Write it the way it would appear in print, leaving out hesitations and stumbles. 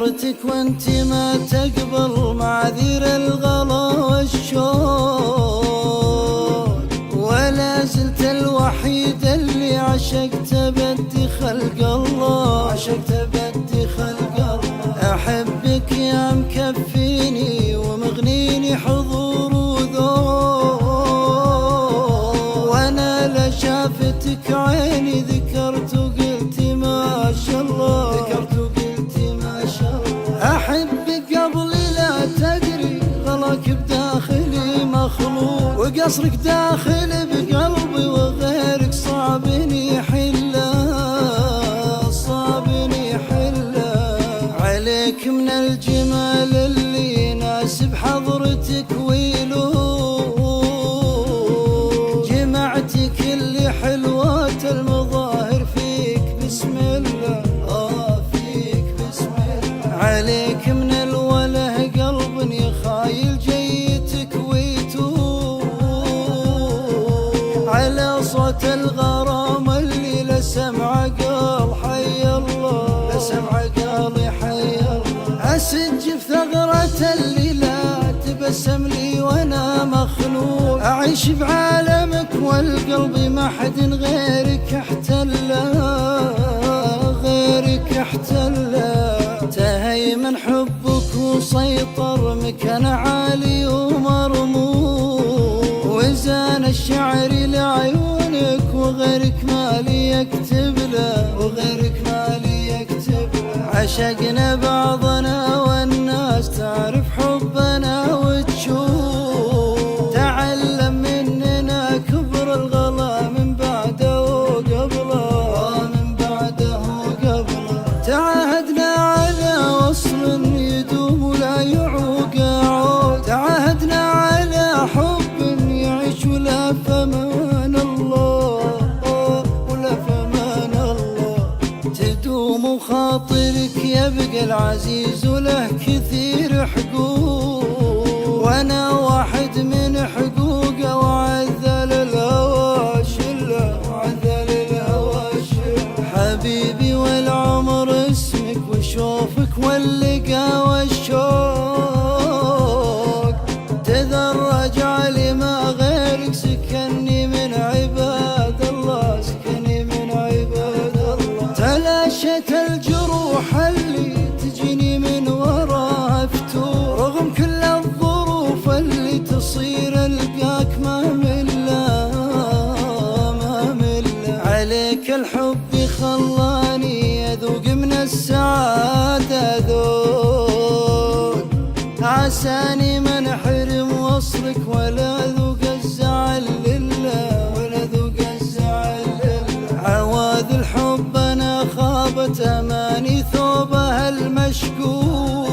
حضرتك وانت ما تقبل معاذير الغلا والشوق، ولا زلت الوحيد اللي عشقت بدي خلق الله، عشقت بدي خلق الله. احبك يا مكفيني ومغنيني حضور وذوق، وانا لشافتك عيني ذكرت وقلت ما شاء الله، ذكرت وقلت ما شاء الله. احبك قبل لا تدري غلاك بداخلي مخلوق، وقصرك داخل بقلبي وغيرك صعب يحله، صعب يحله. عليك من الجمال اللي يناسب حضرتك ويلوق، جمعتي كل حلوات المظاهر فيك بسم الله، فيك بسم الله. عليك من الوله قلب يخايل جيتك ويتوب، على صوت الغرام اللي لسمع قال حي الله، لسمع قال حي الله. أسج في ثغرة اللي لا تبسم لي وانا مخنوق، أعيش بعالمك والقلب ما حد غيرك احتله، غيرك احتله. تهيمن حبك وسيطر مكان عالي ومرموق، وزان الشعر لعيونك وغيرك مالي يكتب له، وغيرك مالي يكتب له. عشقنا بعضنا والناس تعرف حبنا وتشوف، تعلم مننا كبر الغلا من بعده وقبله، من بعده وقبله. تعاهدنا على وصل يدوم ولا يعوق عود، تعاهدنا على حب يعيش ولا فمان الله، ولا فمان الله. تدوم خاطرك يبقى العزيز وله كثير حقوق، وانا واحد من حقوقه وعذل الهوى شله، وعذل الهوى شله. حبيبي والعمر اسمك وشوفك واللقا والشوق، تدرج علي ما غيرك سكني من عباد الله، سكني من عباد الله. تلاشت الجروح اللي تجيني من وراها فتور، رغم كل الظروف اللي تصير القاك ما مله، ما مله. عليك الحب خلاني اذوق من السعاده ذوق، عساني ما انحرم وصلك ولا ذوق الزعل لله، ولا ذوق الزعل لله. عواذ الحب انا خابت اماني ثوبها المشكوك،